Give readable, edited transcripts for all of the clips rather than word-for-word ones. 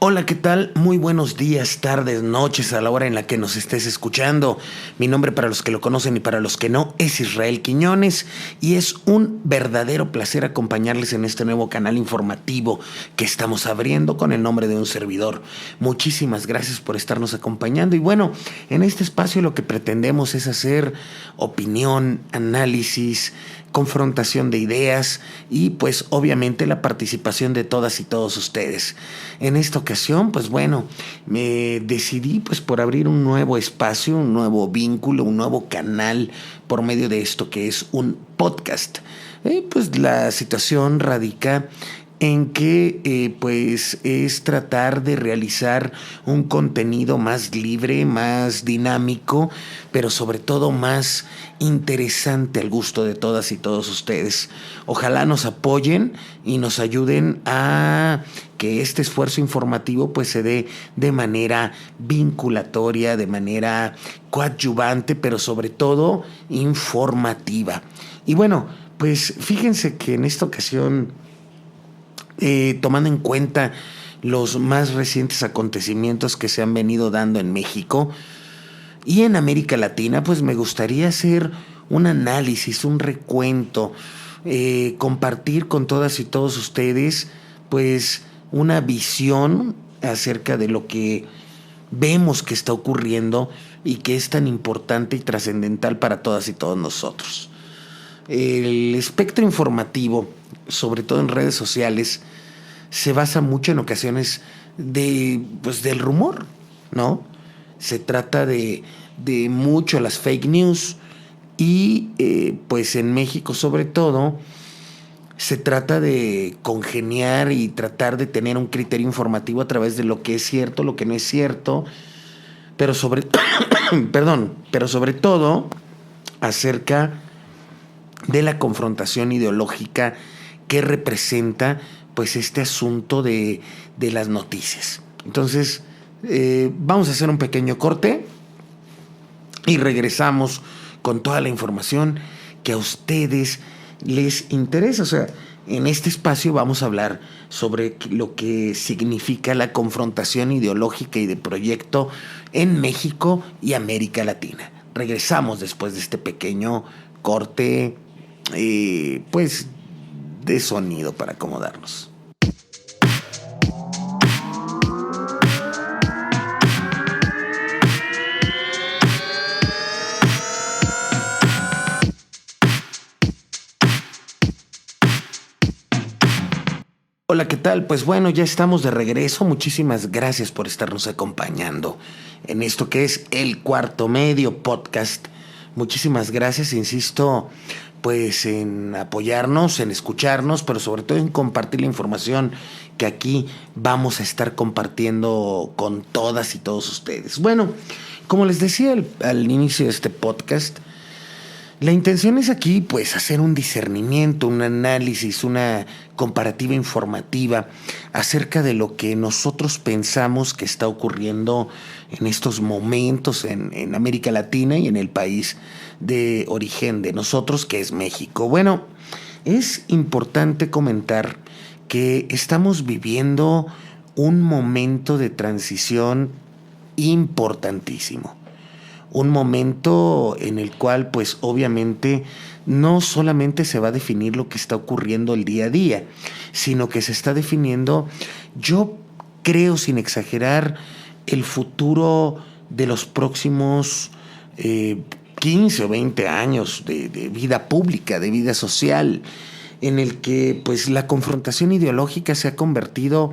Hola, ¿qué tal? Muy buenos días, tardes, noches a la hora en la que nos estés escuchando. Mi nombre, para los que lo conocen y para los que no, es Israel Quiñones y es un verdadero placer acompañarles en este nuevo canal informativo que estamos abriendo con el nombre de un servidor. Muchísimas gracias por estarnos acompañando y bueno, en este espacio lo que pretendemos es hacer opinión, análisis, confrontación de ideas y pues obviamente la participación de todas y todos ustedes. En esta ocasión, pues bueno, me decidí pues por abrir un nuevo espacio, un nuevo vínculo, un nuevo canal por medio de esto que es un podcast. Pues la situación radica en que pues es tratar de realizar un contenido más libre, más dinámico, pero sobre todo más interesante al gusto de todas y todos ustedes. Ojalá nos apoyen y nos ayuden a que este esfuerzo informativo pues se dé de manera vinculatoria, de manera coadyuvante, pero sobre todo informativa. Y bueno, pues fíjense que en esta ocasión, tomando en cuenta los más recientes acontecimientos que se han venido dando en México y en América Latina, pues me gustaría hacer un análisis, un recuento, compartir con todas y todos ustedes, pues una visión acerca de lo que vemos que está ocurriendo y que es tan importante y trascendental para todas y todos nosotros. El espectro informativo, sobre todo en redes sociales, se basa mucho en ocasiones del rumor, ¿no? Se trata de mucho las fake news y pues en México sobre todo se trata de congeniar y tratar de tener un criterio informativo a través de lo que es cierto, lo que no es cierto, pero sobre pero sobre todo acerca de la confrontación ideológica que representa pues este asunto de las noticias. Entonces, vamos a hacer un pequeño corte y regresamos con toda la información que a ustedes les interesa. O sea, en este espacio vamos a hablar sobre lo que significa la confrontación ideológica y de proyecto en México y América Latina. Regresamos después de este pequeño corte pues de sonido para acomodarnos. Hola, ¿qué tal? Pues bueno, ya estamos de regreso. Muchísimas gracias por estarnos acompañando en esto que es El Cuarto Medio Podcast. Muchísimas gracias, insisto, pues en apoyarnos, en escucharnos, pero sobre todo en compartir la información que aquí vamos a estar compartiendo con todas y todos ustedes. Bueno, como les decía al inicio de este podcast, la intención es aquí pues hacer un discernimiento, un análisis, una comparativa informativa acerca de lo que nosotros pensamos que está ocurriendo en estos momentos en América Latina y en el país de origen de nosotros, que es México. Bueno, es importante comentar que estamos viviendo un momento de transición importantísimo. Un momento en el cual, pues obviamente, no solamente se va a definir lo que está ocurriendo el día a día, sino que se está definiendo, yo creo sin exagerar, el futuro de los próximos 15 o 20 años de vida pública, de vida social, en el que pues la confrontación ideológica se ha convertido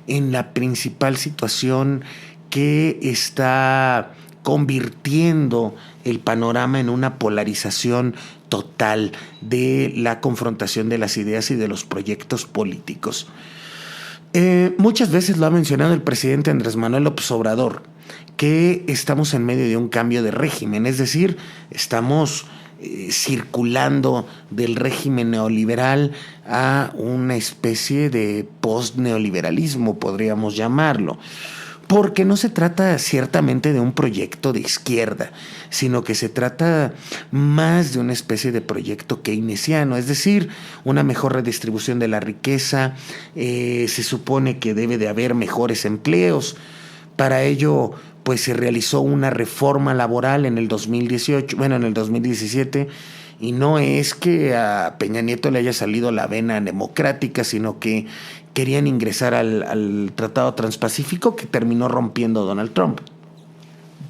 en la principal situación que está convirtiendo el panorama en una polarización total de la confrontación de las ideas y de los proyectos políticos. Muchas veces lo ha mencionado el presidente Andrés Manuel López Obrador, que estamos en medio de un cambio de régimen, es decir, estamos circulando del régimen neoliberal a una especie de post-neoliberalismo, podríamos llamarlo. porque no se trata ciertamente de un proyecto de izquierda, sino que se trata más de una especie de proyecto keynesiano, es decir, una mejor redistribución de la riqueza. Se supone que debe de haber mejores empleos. Para ello, pues se realizó una reforma laboral en el 2018, bueno, en el 2017, y no es que a Peña Nieto le haya salido la vena democrática, sino que querían ingresar al Tratado Transpacífico que terminó rompiendo Donald Trump.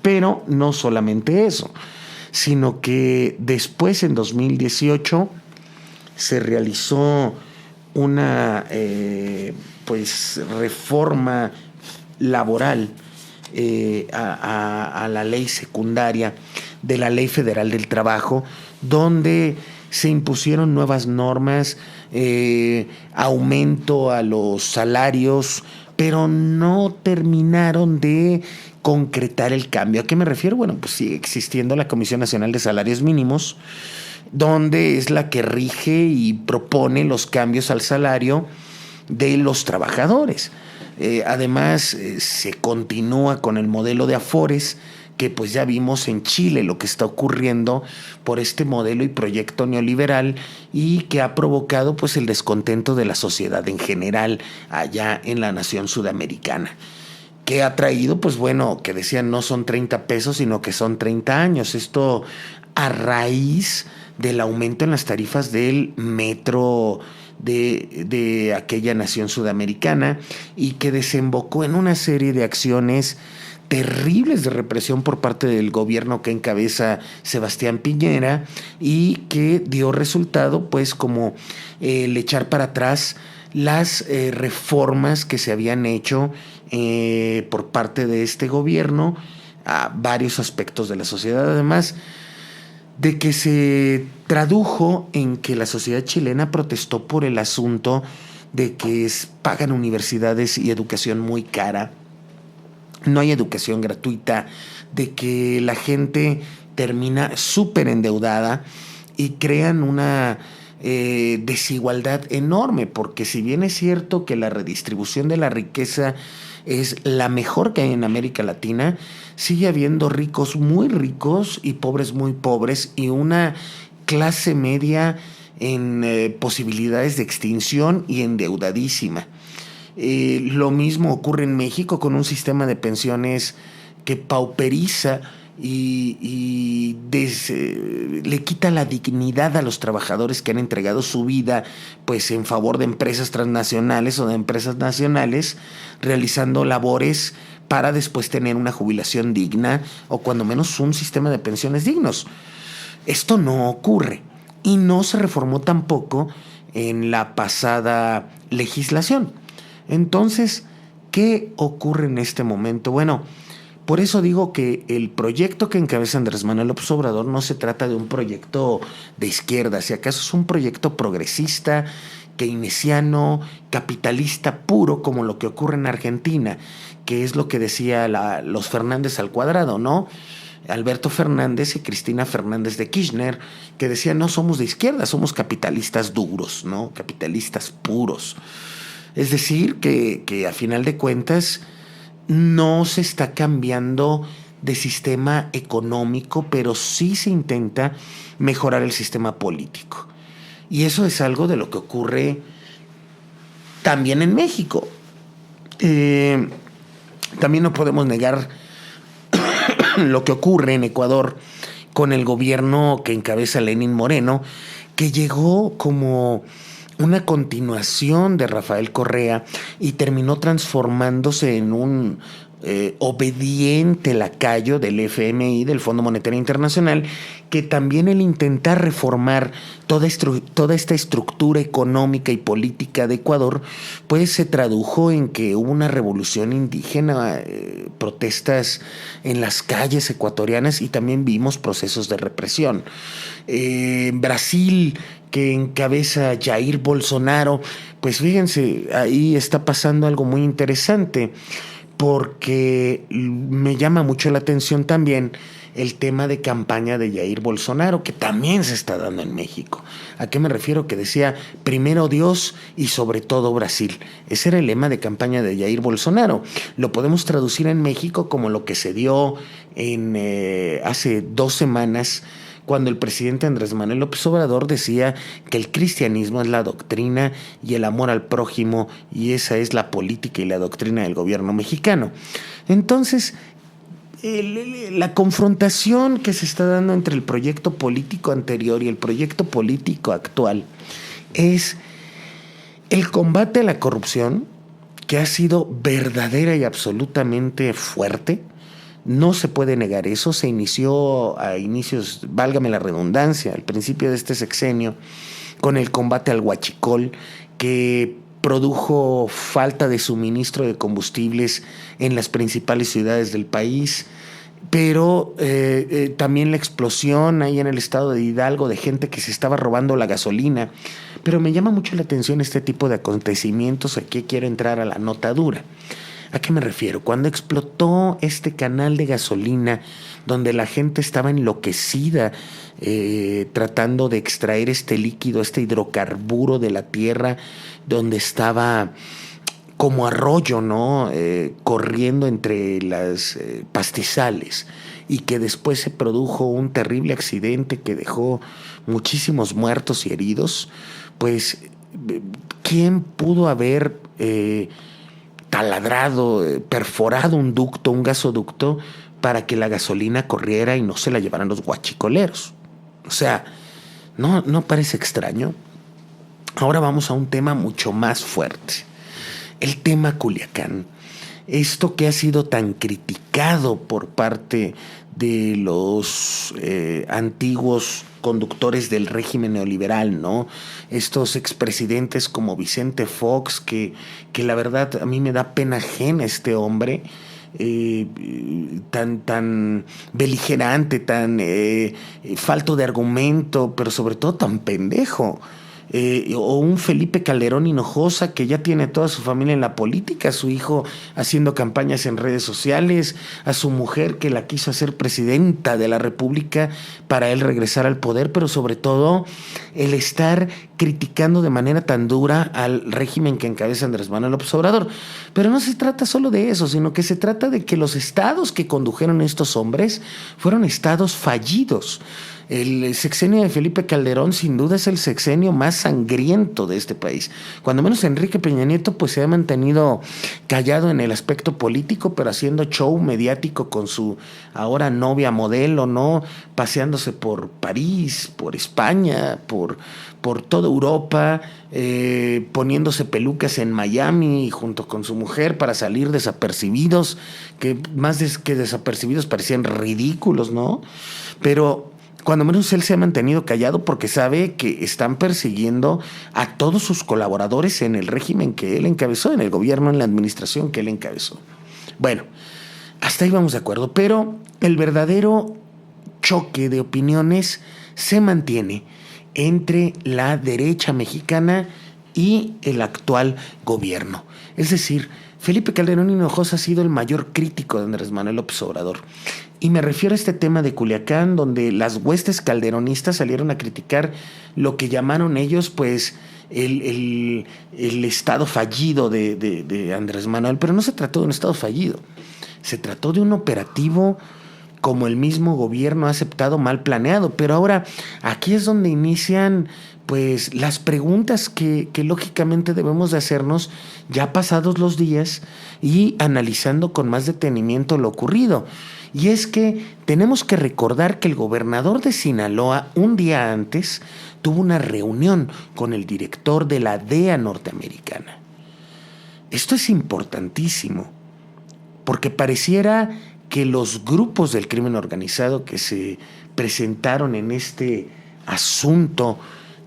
Pero no solamente eso, sino que después, en 2018, se realizó una reforma laboral a la ley secundaria de la Ley Federal del Trabajo, donde se impusieron nuevas normas, aumento a los salarios, pero no terminaron de concretar el cambio. ¿A qué me refiero? Bueno, pues sigue existiendo la Comisión Nacional de Salarios Mínimos, donde es la que rige y propone los cambios al salario de los trabajadores. Además, se continúa con el modelo de Afores, que pues ya vimos en Chile lo que está ocurriendo por este modelo y proyecto neoliberal, y que ha provocado pues el descontento de la sociedad en general allá en la nación sudamericana. ¿Qué ha traído? Pues bueno, que decían no son 30 pesos, sino que son 30 años. Esto a raíz del aumento en las tarifas del metro de aquella nación sudamericana, y que desembocó en una serie de acciones terribles de represión por parte del gobierno que encabeza Sebastián Piñera, y que dio resultado pues como el echar para atrás las reformas que se habían hecho por parte de este gobierno a varios aspectos de la sociedad, además de que se tradujo en que la sociedad chilena protestó por el asunto de que pagan universidades y educación muy cara. No hay educación gratuita, de que la gente termina súper endeudada y crean una desigualdad enorme, porque si bien es cierto que la redistribución de la riqueza es la mejor que hay en América Latina, sigue habiendo ricos muy ricos y pobres muy pobres, y una clase media en posibilidades de extinción y endeudadísima. Lo mismo ocurre en México, con un sistema de pensiones que pauperiza y le quita la dignidad a los trabajadores que han entregado su vida pues en favor de empresas transnacionales o de empresas nacionales, realizando labores para después tener una jubilación digna, o cuando menos un sistema de pensiones dignos. Esto no ocurre, y no se reformó tampoco en la pasada legislación. Entonces, ¿qué ocurre en este momento? Bueno, por eso digo que el proyecto que encabeza Andrés Manuel López Obrador no se trata de un proyecto de izquierda, si acaso es un proyecto progresista, keynesiano, capitalista puro, como lo que ocurre en Argentina, que es lo que decía los Fernández al cuadrado, ¿no? Alberto Fernández y Cristina Fernández de Kirchner, que decían no somos de izquierda, somos capitalistas duros, ¿no? Capitalistas puros. Es decir, que a final de cuentas no se está cambiando de sistema económico, pero sí se intenta mejorar el sistema político. Y eso es algo de lo que ocurre también en México. También no podemos negar lo que ocurre en Ecuador con el gobierno que encabeza Lenín Moreno, que llegó como una continuación de Rafael Correa y terminó transformándose en un obediente lacayo del FMI, del Fondo Monetario Internacional, que también el intentar reformar toda esta estructura económica y política de Ecuador, pues se tradujo en que hubo una revolución indígena, protestas en las calles ecuatorianas, y también vimos procesos de represión. Brasil, que encabeza Jair Bolsonaro, pues fíjense, ahí está pasando algo muy interesante, porque me llama mucho la atención también el tema de campaña de Jair Bolsonaro, que también se está dando en México. ¿A qué me refiero? Que decía, primero Dios y sobre todo Brasil. Ese era el lema de campaña de Jair Bolsonaro. Lo podemos traducir en México como lo que se dio hace 2 semanas, cuando el presidente Andrés Manuel López Obrador decía que el cristianismo es la doctrina y el amor al prójimo, y esa es la política y la doctrina del gobierno mexicano. Entonces, la confrontación que se está dando entre el proyecto político anterior y el proyecto político actual es el combate a la corrupción, que ha sido verdadera y absolutamente fuerte. No se puede negar eso. Se inició a inicios, válgame la redundancia, al principio de este sexenio, con el combate al huachicol, que produjo falta de suministro de combustibles en las principales ciudades del país, pero también la explosión ahí en el estado de Hidalgo de gente que se estaba robando la gasolina. Pero me llama mucho la atención este tipo de acontecimientos. Aquí quiero entrar a la nota dura. ¿A qué me refiero? Cuando explotó este canal de gasolina, donde la gente estaba enloquecida tratando de extraer este líquido, este hidrocarburo de la tierra, donde estaba como arroyo, ¿no? Corriendo entre las pastizales, y que después se produjo un terrible accidente que dejó muchísimos muertos y heridos. Pues, ¿quién pudo haber taladrado, perforado un ducto, un gasoducto, para que la gasolina corriera y no se la llevaran los guachicoleros? O sea, ¿no parece extraño? Ahora vamos a un tema mucho más fuerte. El tema Culiacán. Esto que ha sido tan criticado por parte de los antiguos conductores del régimen neoliberal, ¿no? Estos expresidentes como Vicente Fox, que la verdad a mí me da pena ajena este hombre, tan beligerante, tan falto de argumento, pero sobre todo tan pendejo. O un Felipe Calderón Hinojosa, que ya tiene toda su familia en la política, a su hijo haciendo campañas en redes sociales, a su mujer que la quiso hacer presidenta de la República para él regresar al poder, pero sobre todo el estar criticando de manera tan dura al régimen que encabeza Andrés Manuel López Obrador. Pero no se trata solo de eso, sino que se trata de que los estados que condujeron a estos hombres fueron estados fallidos. El sexenio de Felipe Calderón sin duda es el sexenio más sangriento de este país. Cuando menos Enrique Peña Nieto pues se ha mantenido callado en el aspecto político, pero haciendo show mediático con su ahora novia modelo, ¿no? Paseándose por París, por España, por toda Europa, poniéndose pelucas en Miami junto con su mujer para salir desapercibidos, que más que desapercibidos parecían ridículos, ¿no? Pero cuando menos él se ha mantenido callado porque sabe que están persiguiendo a todos sus colaboradores en el régimen que él encabezó, en el gobierno, en la administración que él encabezó. Bueno, hasta ahí vamos de acuerdo, pero el verdadero choque de opiniones se mantiene entre la derecha mexicana y el actual gobierno. Es decir, Felipe Calderón Hinojosa ha sido el mayor crítico de Andrés Manuel López Obrador. Y me refiero a este tema de Culiacán, donde las huestes calderonistas salieron a criticar lo que llamaron ellos, pues, el estado fallido de Andrés Manuel. Pero no se trató de un estado fallido, se trató de un operativo, como el mismo gobierno ha aceptado, mal planeado. Pero ahora, aquí es donde inician pues las preguntas que lógicamente debemos de hacernos ya pasados los días y analizando con más detenimiento lo ocurrido. Y es que tenemos que recordar que el gobernador de Sinaloa, un día antes, tuvo una reunión con el director de la DEA norteamericana. Esto es importantísimo, porque pareciera que los grupos del crimen organizado que se presentaron en este asunto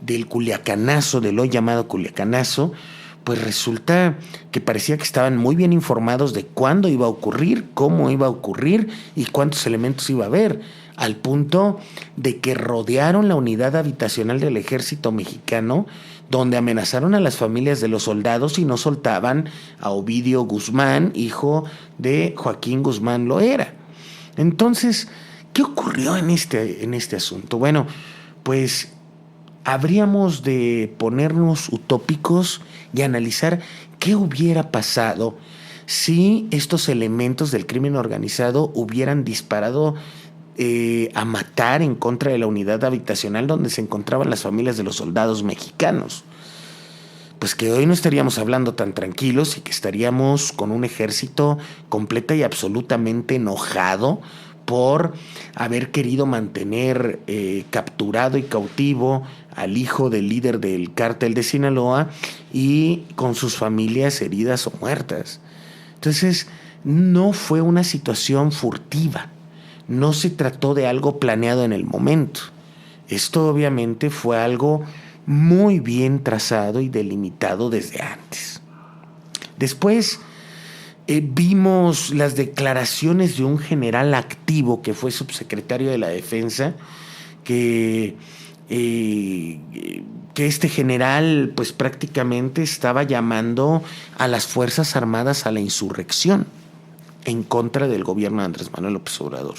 del Culiacanazo, del hoy llamado Culiacanazo, pues resulta que parecía que estaban muy bien informados de cuándo iba a ocurrir, cómo iba a ocurrir y cuántos elementos iba a haber, al punto de que rodearon la unidad habitacional del ejército mexicano, donde amenazaron a las familias de los soldados y no soltaban a Ovidio Guzmán, hijo de Joaquín Guzmán Loera. Entonces, ¿Qué ocurrió en este asunto? Bueno, pues habríamos de ponernos utópicos y analizar qué hubiera pasado si estos elementos del crimen organizado hubieran disparado a matar en contra de la unidad habitacional donde se encontraban las familias de los soldados mexicanos. Pues que hoy no estaríamos hablando tan tranquilos y que estaríamos con un ejército completa y absolutamente enojado por haber querido mantener capturado y cautivo al hijo del líder del cártel de Sinaloa y con sus familias heridas o muertas. Entonces, no fue una situación furtiva, no se trató de algo planeado en el momento. Esto obviamente fue algo muy bien trazado y delimitado desde antes. Después vimos las declaraciones de un general activo que fue subsecretario de la Defensa, que este general pues prácticamente estaba llamando a las Fuerzas Armadas a la insurrección en contra del gobierno de Andrés Manuel López Obrador.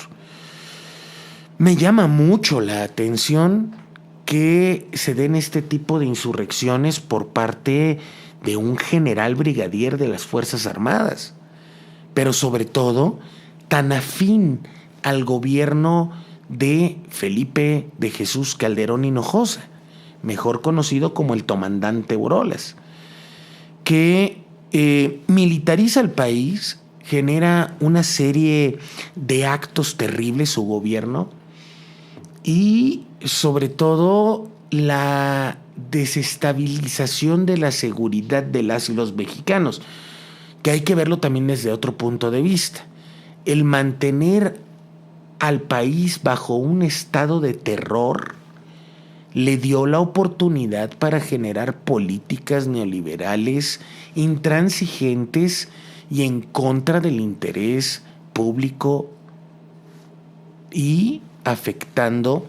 Me llama mucho la atención que se den este tipo de insurrecciones por parte de un general brigadier de las Fuerzas Armadas, pero sobre todo tan afín al gobierno de Felipe de Jesús Calderón Hinojosa, mejor conocido como el comandante Urolas, que militariza el país, genera una serie de actos terribles su gobierno y sobre todo la desestabilización de la seguridad de las y los mexicanos, que hay que verlo también desde otro punto de vista. El mantener al país bajo un estado de terror le dio la oportunidad para generar políticas neoliberales intransigentes y en contra del interés público y afectando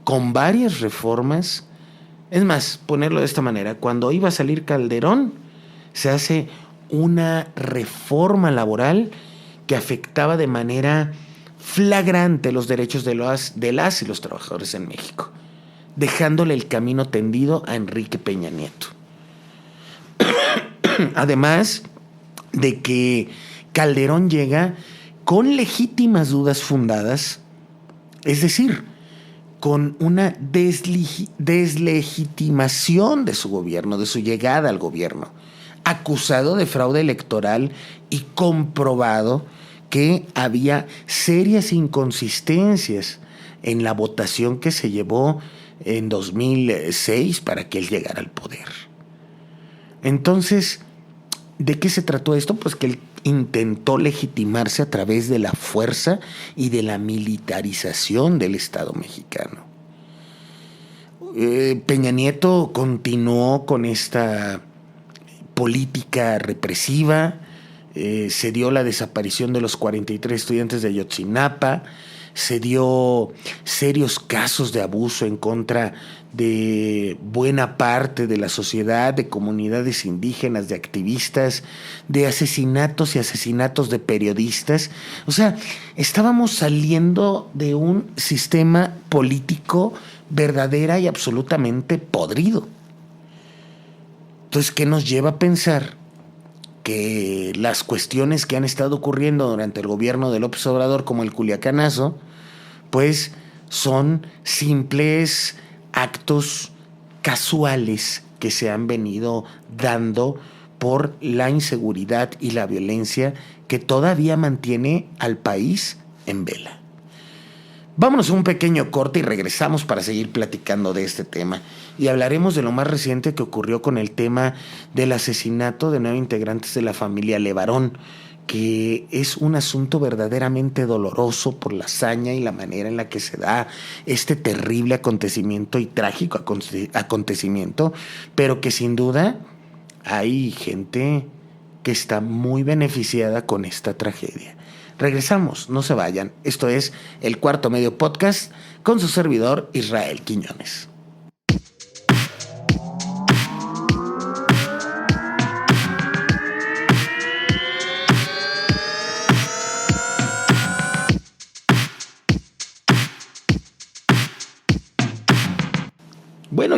con varias reformas. Es más, ponerlo de esta manera, cuando iba a salir Calderón, se hace una reforma laboral que afectaba de manera flagrante los derechos de las y los trabajadores en México, dejándole el camino tendido a Enrique Peña Nieto. Además de que Calderón llega con legítimas dudas fundadas, es decir, con una deslegitimación de su gobierno, de su llegada al gobierno, acusado de fraude electoral y comprobado que había serias inconsistencias en la votación que se llevó en 2006 para que él llegara al poder. Entonces, ¿de qué se trató esto? Pues que él intentó legitimarse a través de la fuerza y de la militarización del Estado mexicano. Peña Nieto continuó con esta política represiva, se dio la desaparición de los 43 estudiantes de Ayotzinapa, se dio serios casos de abuso en contra de buena parte de la sociedad, de comunidades indígenas, de activistas, de asesinatos y asesinatos de periodistas. O sea, estábamos saliendo de un sistema político verdadera y absolutamente podrido. Entonces, ¿qué nos lleva a pensar que las cuestiones que han estado ocurriendo durante el gobierno de López Obrador, como el Culiacanazo, pues son simples actos casuales que se han venido dando por la inseguridad y la violencia que todavía mantiene al país en vela? Vámonos a un pequeño corte y regresamos para seguir platicando de este tema. Y hablaremos de lo más reciente que ocurrió con el tema del asesinato de 9 integrantes de la familia Levarón, que es un asunto verdaderamente doloroso por la hazaña y la manera en la que se da este terrible acontecimiento y trágico acontecimiento, pero que sin duda hay gente que está muy beneficiada con esta tragedia. Regresamos, no se vayan. Esto es El Cuarto Medio Podcast con su servidor Israel Quiñones.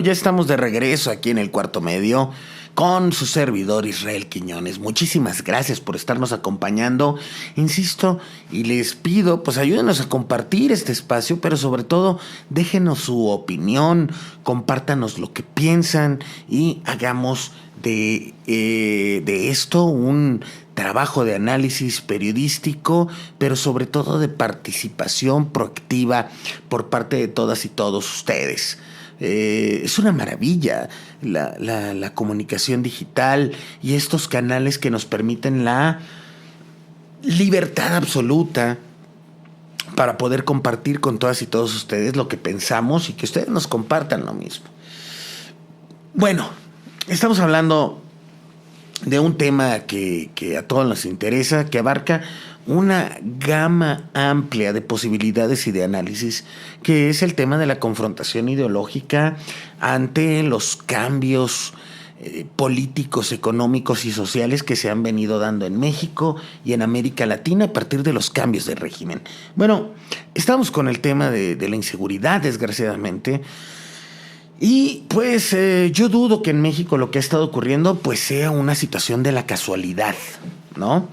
ya estamos de regreso aquí en el Cuarto Medio con su servidor Israel Quiñones. Muchísimas gracias por estarnos acompañando, insisto, y les pido, pues ayúdenos a compartir este espacio, pero sobre todo déjenos su opinión, compártanos lo que piensan y hagamos de esto un trabajo de análisis periodístico, pero sobre todo de participación proactiva por parte de todas y todos ustedes. Es una maravilla la comunicación digital y estos canales que nos permiten la libertad absoluta para poder compartir con todas y todos ustedes lo que pensamos y que ustedes nos compartan lo mismo. Bueno, estamos hablando de un tema que a todos nos interesa, que abarca una gama amplia de posibilidades y de análisis, que es el tema de la confrontación ideológica ante los cambios políticos, económicos y sociales que se han venido dando en México y en América Latina a partir de los cambios de régimen. Bueno, estamos con el tema de la inseguridad, desgraciadamente. Y pues yo dudo que en México lo que ha estado ocurriendo pues sea una situación de la casualidad, ¿no?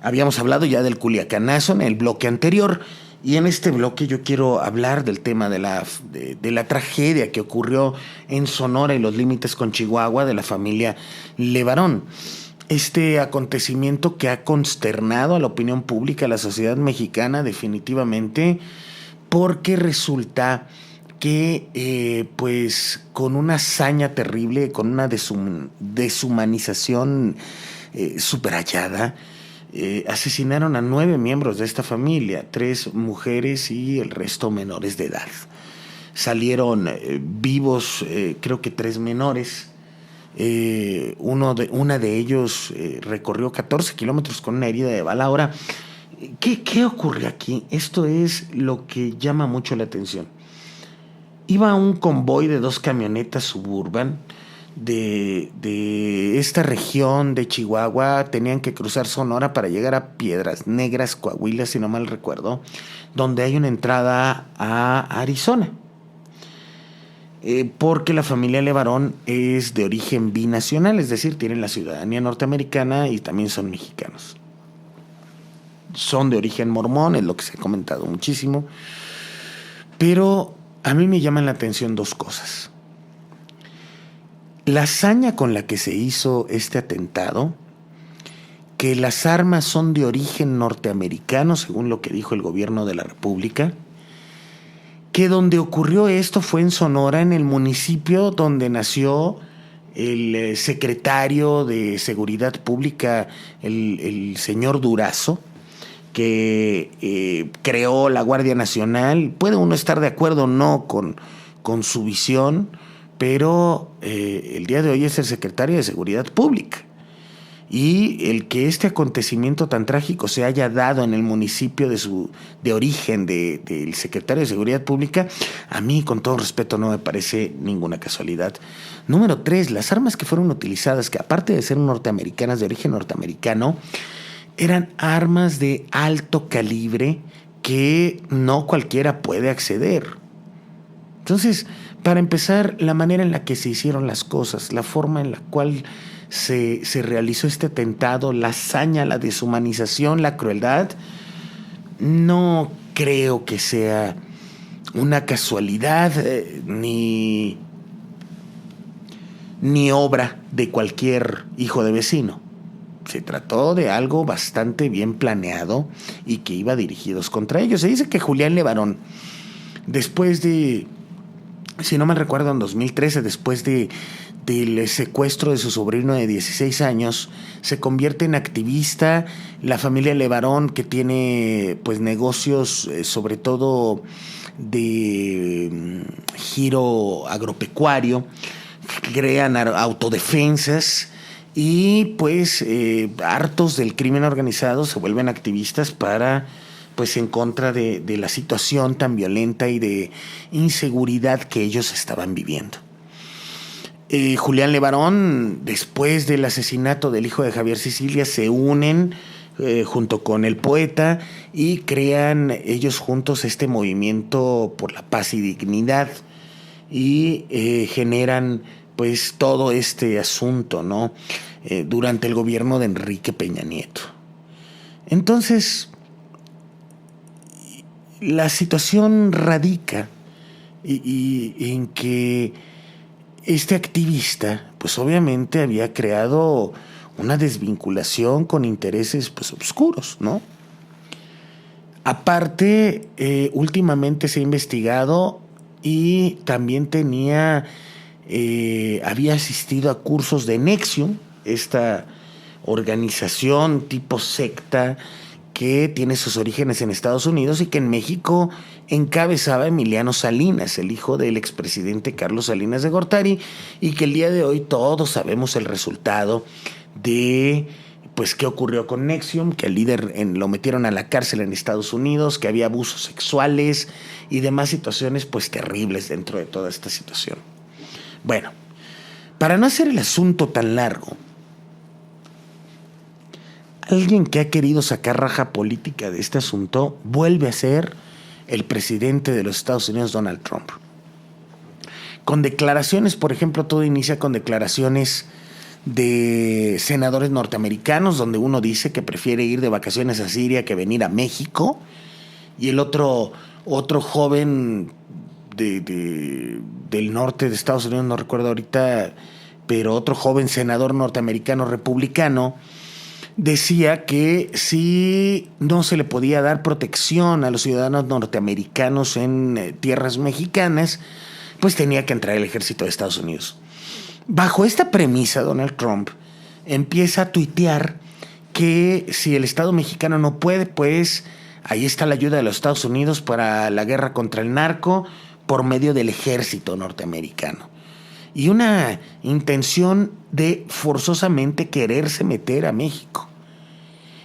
Habíamos hablado ya del Culiacanazo en el bloque anterior y en este bloque yo quiero hablar del tema de la tragedia que ocurrió en Sonora y los límites con Chihuahua de la familia Levarón. Este acontecimiento que ha consternado a la opinión pública, a la sociedad mexicana definitivamente, porque resulta que pues con una hazaña terrible, con una deshumanización superhallada, asesinaron a 9 miembros de esta familia, 3 mujeres y el resto menores de edad. Salieron vivos, creo que 3 menores. Una de ellos recorrió 14 kilómetros con una herida de bala. Ahora, ¿qué ocurre aquí? Esto es lo que llama mucho la atención. Iba un convoy de 2 camionetas Suburban de esta región de Chihuahua. Tenían que cruzar Sonora para llegar a Piedras Negras, Coahuila, si no mal recuerdo, donde hay una entrada a Arizona. Porque la familia Levarón es de origen binacional, es decir, tienen la ciudadanía norteamericana y también son mexicanos. Son de origen mormón, es lo que se ha comentado muchísimo. Pero a mí me llaman la atención 2 cosas. La hazaña con la que se hizo este atentado, que las armas son de origen norteamericano, según lo que dijo el gobierno de la República, que donde ocurrió esto fue en Sonora, en el municipio donde nació el secretario de Seguridad Pública, el señor Durazo, que creó la Guardia Nacional. Puede uno estar de acuerdo o no con su visión, pero el día de hoy es el secretario de Seguridad Pública. Y el que este acontecimiento tan trágico se haya dado en el municipio de origen del secretario de Seguridad Pública, a mí, con todo respeto, no me parece ninguna casualidad. Número 3, las armas que fueron utilizadas, que aparte de ser norteamericanas, de origen norteamericano, eran armas de alto calibre que no cualquiera puede acceder. Entonces, para empezar, la manera en la que se hicieron las cosas, la forma en la cual se realizó este atentado, la hazaña, la deshumanización, la crueldad, no creo que sea una casualidad ni obra de cualquier hijo de vecino. Se trató de algo bastante bien planeado y que iba dirigidos contra ellos. Se dice que Julián Levarón, después de, si no mal recuerdo, en 2013, después del secuestro de su sobrino de 16 años, se convierte en activista. La familia Levarón, que tiene pues negocios sobre todo de giro agropecuario, crean autodefensas. Y pues hartos del crimen organizado se vuelven activistas para, pues, en contra de la situación tan violenta y de inseguridad que ellos estaban viviendo. Julián Levarón, después del asesinato del hijo de Javier Sicilia, se unen junto con el poeta y crean ellos juntos este movimiento por la paz y dignidad. y generan pues todo este asunto, ¿no? Durante el gobierno de Enrique Peña Nieto. Entonces, la situación radica en que este activista, pues obviamente había creado una desvinculación con intereses pues oscuros, ¿no? Aparte, últimamente se ha investigado y también había asistido a cursos de NXIVM, esta organización tipo secta que tiene sus orígenes en Estados Unidos y que en México encabezaba Emiliano Salinas, el hijo del expresidente Carlos Salinas de Gortari, y que el día de hoy todos sabemos el resultado de pues qué ocurrió con NXIVM, que el líder lo metieron a la cárcel en Estados Unidos, que había abusos sexuales y demás situaciones pues terribles dentro de toda esta situación. Bueno, para no hacer el asunto tan largo, alguien que ha querido sacar raja política de este asunto vuelve a ser el presidente de los Estados Unidos, Donald Trump. Con declaraciones, por ejemplo, todo inicia con declaraciones de senadores norteamericanos, donde uno dice que prefiere ir de vacaciones a Siria que venir a México, y el otro joven del norte de Estados Unidos, no recuerdo ahorita, pero otro joven senador norteamericano republicano, decía que si no se le podía dar protección a los ciudadanos norteamericanos en tierras mexicanas, pues tenía que entrar el ejército de Estados Unidos. Bajo esta premisa, Donald Trump empieza a tuitear que si el Estado mexicano no puede, pues ahí está la ayuda de los Estados Unidos para la guerra contra el narco por medio del ejército norteamericano. Y una intención de forzosamente quererse meter a México.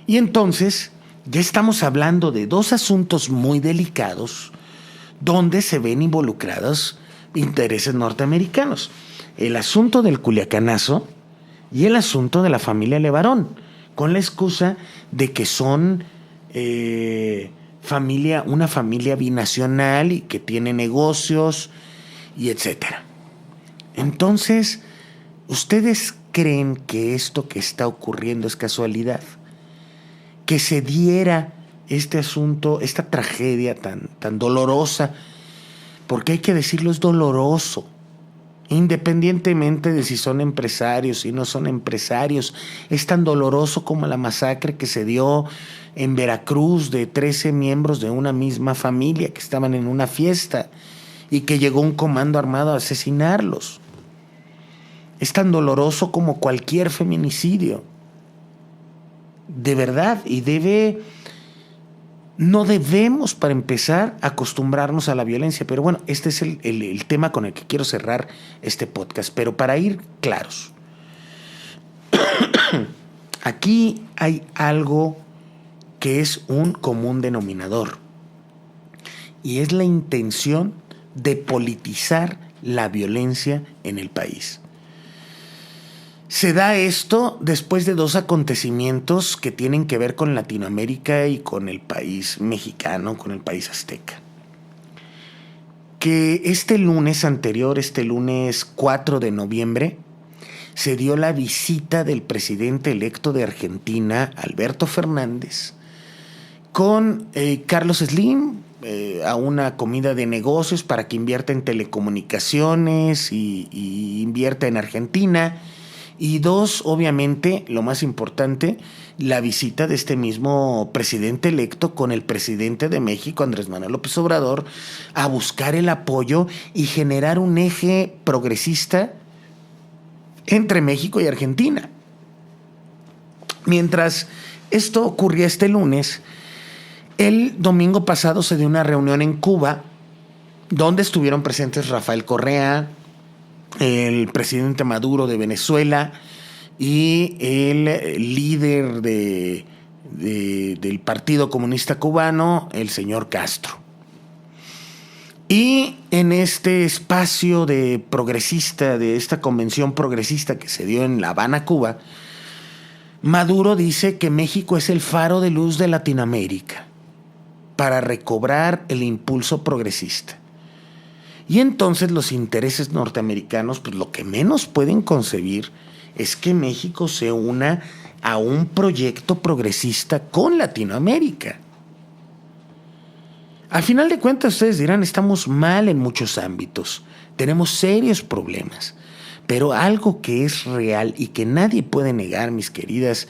Y entonces ya estamos hablando de dos asuntos muy delicados donde se ven involucrados intereses norteamericanos. El asunto del Culiacanazo y el asunto de la familia Levarón, con la excusa de que son una familia binacional y que tiene negocios y etcétera. Entonces, ¿ustedes creen que esto que está ocurriendo es casualidad? Que se diera este asunto, esta tragedia tan dolorosa, porque hay que decirlo, es doloroso, independientemente de si son empresarios, si no son empresarios. Es tan doloroso como la masacre que se dio en Veracruz de 13 miembros de una misma familia que estaban en una fiesta y que llegó un comando armado a asesinarlos. Es tan doloroso como cualquier feminicidio. De verdad, y no debemos, para empezar, acostumbrarnos a la violencia. Pero bueno, este es el tema con el que quiero cerrar este podcast. Pero para ir claros, aquí hay algo que es un común denominador, y es la intención de politizar la violencia en el país. Se da esto después de dos acontecimientos que tienen que ver con Latinoamérica y con el país mexicano, con el país azteca. Que este lunes 4 de noviembre, se dio la visita del presidente electo de Argentina, Alberto Fernández, con Carlos Slim a una comida de negocios para que invierta en telecomunicaciones y invierta en Argentina. Y dos, obviamente, lo más importante, la visita de este mismo presidente electo con el presidente de México, Andrés Manuel López Obrador, a buscar el apoyo y generar un eje progresista entre México y Argentina. Mientras esto ocurría este lunes, el domingo pasado se dio una reunión en Cuba donde estuvieron presentes Rafael Correa, el presidente Maduro de Venezuela y el líder del Partido Comunista Cubano, el señor Castro. Y en este espacio de esta convención progresista que se dio en La Habana, Cuba, Maduro dice que México es el faro de luz de Latinoamérica para recobrar el impulso progresista. Y entonces los intereses norteamericanos, pues lo que menos pueden concebir es que México se una a un proyecto progresista con Latinoamérica. Al final de cuentas, ustedes dirán, estamos mal en muchos ámbitos, tenemos serios problemas, pero algo que es real y que nadie puede negar, mis queridas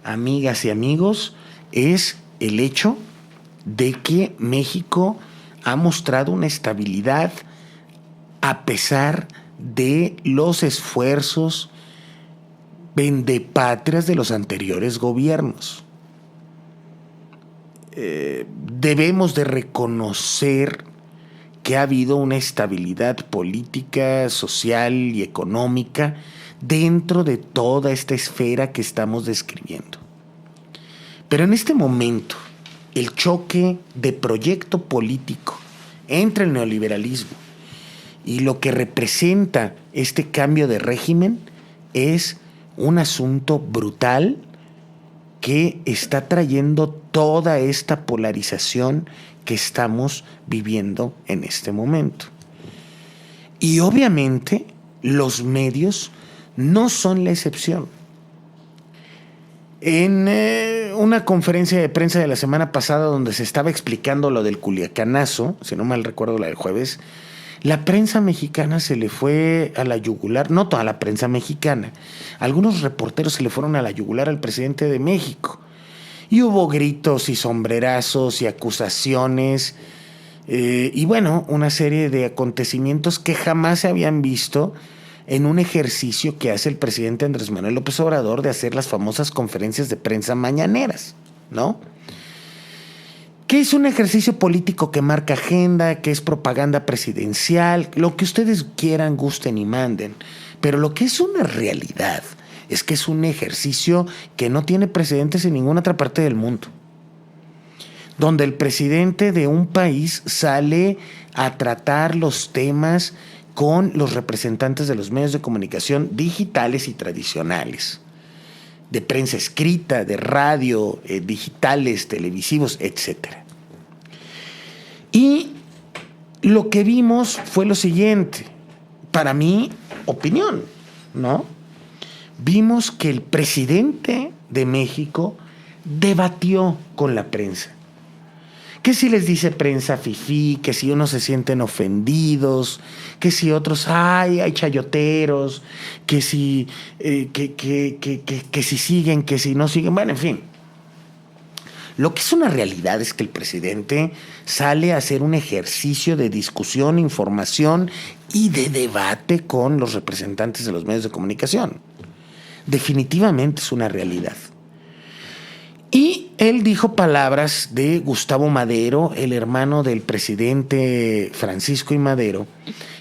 amigas y amigos, es el hecho de que México ha mostrado una estabilidad a pesar de los esfuerzos vendepatrias de los anteriores gobiernos. Debemos de reconocer que ha habido una estabilidad política, social y económica dentro de toda esta esfera que estamos describiendo. Pero en este momento, el choque de proyecto político entre el neoliberalismo y lo que representa este cambio de régimen es un asunto brutal que está trayendo toda esta polarización que estamos viviendo en este momento. Y obviamente los medios no son la excepción. En una conferencia de prensa de la semana pasada donde se estaba explicando lo del Culiacanazo, si no mal recuerdo la del jueves, la prensa mexicana se le fue a la yugular, no toda la prensa mexicana, algunos reporteros se le fueron a la yugular al presidente de México. Y hubo gritos y sombrerazos y acusaciones y bueno, una serie de acontecimientos que jamás se habían visto en un ejercicio que hace el presidente Andrés Manuel López Obrador de hacer las famosas conferencias de prensa mañaneras, ¿no? Que es un ejercicio político que marca agenda, que es propaganda presidencial, lo que ustedes quieran, gusten y manden. Pero lo que es una realidad es que es un ejercicio que no tiene precedentes en ninguna otra parte del mundo, donde el presidente de un país sale a tratar los temas con los representantes de los medios de comunicación digitales y tradicionales, de prensa escrita, de radio, digitales, televisivos, etc. Y lo que vimos fue lo siguiente, para mi opinión, ¿no? Vimos que el presidente de México debatió con la prensa. Que si les dice prensa fifí, que si unos se sienten ofendidos, que si otros, hay chayoteros, que si, que si siguen, que si no siguen, bueno, en fin. Lo que es una realidad es que el presidente sale a hacer un ejercicio de discusión, información y de debate con los representantes de los medios de comunicación. Definitivamente es una realidad. Y él dijo palabras de Gustavo Madero, el hermano del presidente Francisco I. Madero,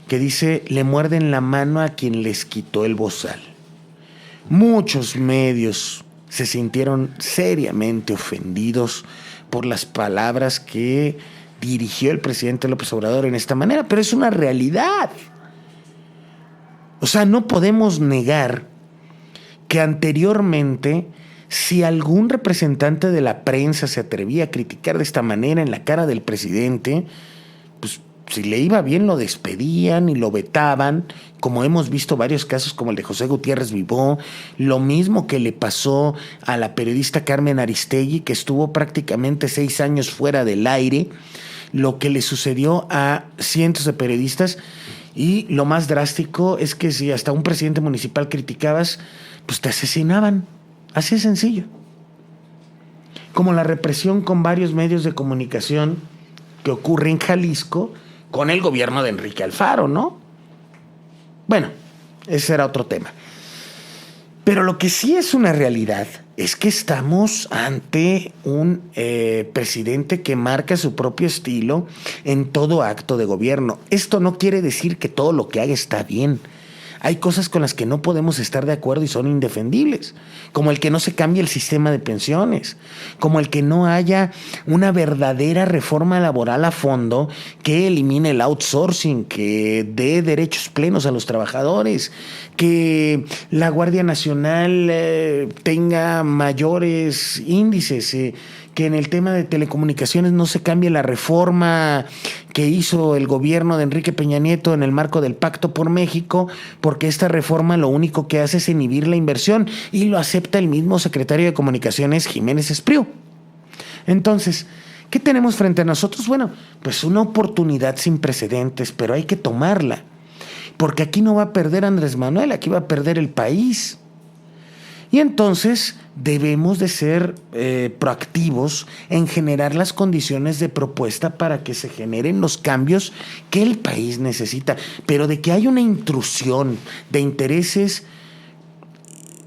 que dice, le muerden la mano a quien les quitó el bozal. Muchos medios se sintieron seriamente ofendidos por las palabras que dirigió el presidente López Obrador en esta manera, pero es una realidad. O sea, no podemos negar que anteriormente, si algún representante de la prensa se atrevía a criticar de esta manera en la cara del presidente, pues si le iba bien lo despedían y lo vetaban, como hemos visto varios casos como el de José Gutiérrez Vivó, lo mismo que le pasó a la periodista Carmen Aristegui, que estuvo prácticamente 6 años fuera del aire, lo que le sucedió a cientos de periodistas, y lo más drástico es que si hasta un presidente municipal criticabas, pues te asesinaban. Así de sencillo. Como la represión con varios medios de comunicación que ocurre en Jalisco con el gobierno de Enrique Alfaro, ¿no? Bueno, ese era otro tema. Pero lo que sí es una realidad es que estamos ante un presidente que marca su propio estilo en todo acto de gobierno. Esto no quiere decir que todo lo que haga está bien. Hay cosas con las que no podemos estar de acuerdo y son indefendibles, como el que no se cambie el sistema de pensiones, como el que no haya una verdadera reforma laboral a fondo que elimine el outsourcing, que dé derechos plenos a los trabajadores, que la Guardia Nacional tenga mayores índices, que en el tema de telecomunicaciones no se cambie la reforma que hizo el gobierno de Enrique Peña Nieto en el marco del Pacto por México, porque esta reforma lo único que hace es inhibir la inversión, y lo acepta el mismo secretario de Comunicaciones, Jiménez Espriu. Entonces, ¿qué tenemos frente a nosotros? Bueno, pues una oportunidad sin precedentes, pero hay que tomarla, porque aquí no va a perder Andrés Manuel, aquí va a perder el país. Y entonces debemos de ser proactivos en generar las condiciones de propuesta para que se generen los cambios que el país necesita. Pero de que hay una intrusión de intereses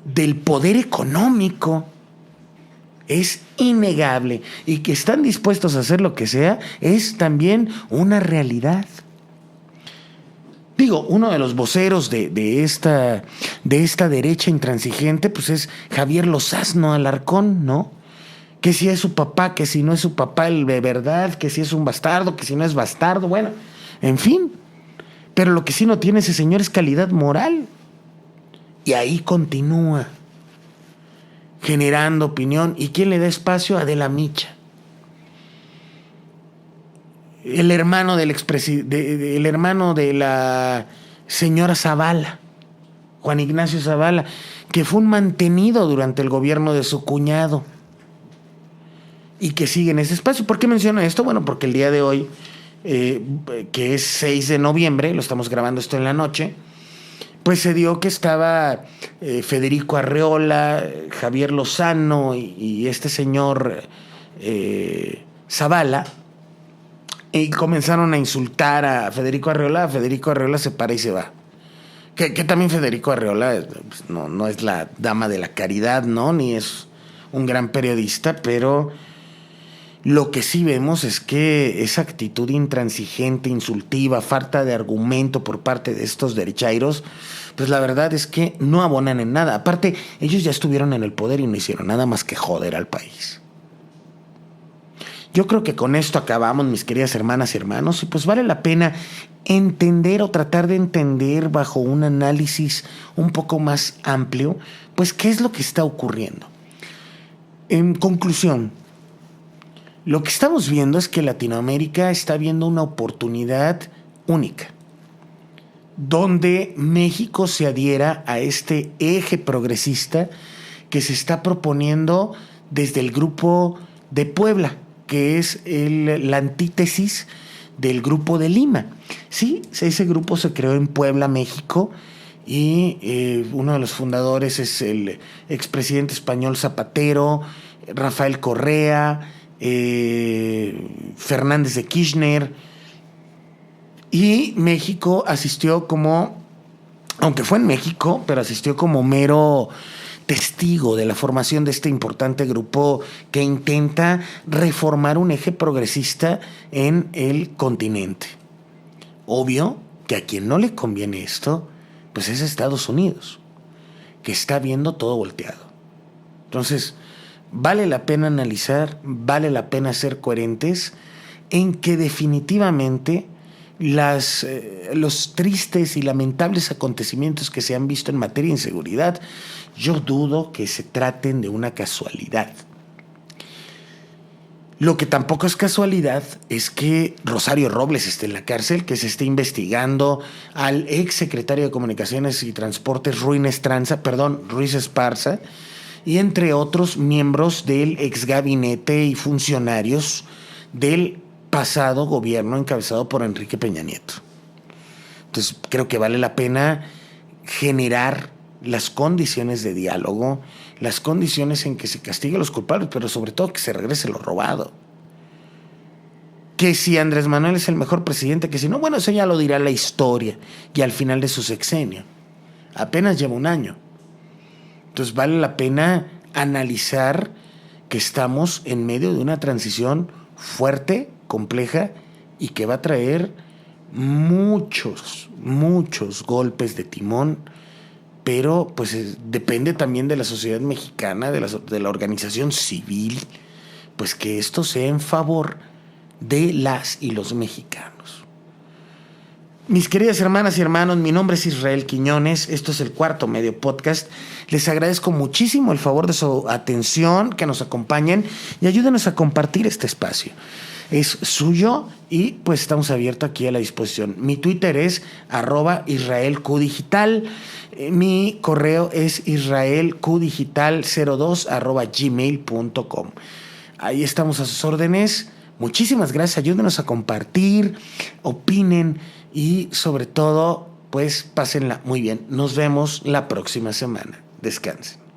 del poder económico es innegable, y que están dispuestos a hacer lo que sea es también una realidad. Digo, uno de los voceros de esta derecha intransigente, pues es Javier Lozano Alarcón, ¿no? Que si es su papá, que si no es su papá el de verdad, que si es un bastardo, que si no es bastardo, bueno, en fin. Pero lo que sí no tiene ese señor es calidad moral. Y ahí continúa generando opinión. ¿Y quién le da espacio? Adela Micha. El hermano del el hermano de la señora Zavala, Juan Ignacio Zavala, que fue un mantenido durante el gobierno de su cuñado y que sigue en ese espacio. ¿Por qué menciono esto? Bueno, porque el día de hoy, que es 6 de noviembre, lo estamos grabando esto en la noche, pues se dio que estaba Federico Arreola, Javier Lozano y este señor Zavala, y comenzaron a insultar a Federico Arreola. Federico Arreola se para y se va. Que también Federico Arreola pues, no es la dama de la caridad, ¿no? Ni es un gran periodista, pero lo que sí vemos es que esa actitud intransigente, insultiva, falta de argumento por parte de estos derechairos, pues la verdad es que no abonan en nada. Aparte, ellos ya estuvieron en el poder y no hicieron nada más que joder al país. Yo creo que con esto acabamos, mis queridas hermanas y hermanos, y pues vale la pena entender o tratar de entender bajo un análisis un poco más amplio, pues qué es lo que está ocurriendo. En conclusión, lo que estamos viendo es que Latinoamérica está viendo una oportunidad única, donde México se adhiera a este eje progresista que se está proponiendo desde el Grupo de Puebla, que es la antítesis del Grupo de Lima. Sí, ese grupo se creó en Puebla, México, y uno de los fundadores es el expresidente español Zapatero, Rafael Correa, Fernández de Kirchner, y México asistió como, aunque fue en México, pero asistió como mero testigo de la formación de este importante grupo que intenta reformar un eje progresista en el continente. Obvio que a quien no le conviene esto, pues es Estados Unidos, que está viendo todo volteado. Entonces, vale la pena analizar, vale la pena ser coherentes en que definitivamente los tristes y lamentables acontecimientos que se han visto en materia de inseguridad, yo dudo que se traten de una casualidad. Lo que tampoco es casualidad es que Rosario Robles esté en la cárcel, que se esté investigando al ex secretario de Comunicaciones y Transportes Ruiz Esparza, y entre otros miembros del ex gabinete y funcionarios del pasado gobierno encabezado por Enrique Peña Nieto. Entonces creo que vale la pena generar las condiciones de diálogo, las condiciones en que se castigue a los culpables, pero sobre todo que se regrese lo robado. Que si Andrés Manuel es el mejor presidente, que si no, bueno, eso ya lo dirá la historia y al final de su sexenio. Apenas lleva un año. Entonces vale la pena analizar que estamos en medio de una transición fuerte, compleja, y que va a traer muchos golpes de timón, pero pues depende también de la sociedad mexicana, de la organización civil, pues que esto sea en favor de las y los mexicanos. Mis queridas hermanas y hermanos, mi nombre es Israel Quiñones, esto es el Cuarto Medio Podcast. Les agradezco muchísimo el favor de su atención, que nos acompañen y ayúdenos a compartir este espacio. Es suyo y pues estamos abiertos aquí a la disposición. Mi Twitter es @IsraelQDigital. Mi correo es israelqdigital02@gmail.com. Ahí estamos a sus órdenes. Muchísimas gracias, ayúdenos a compartir, opinen y sobre todo, pues pásenla muy bien. Nos vemos la próxima semana. Descansen.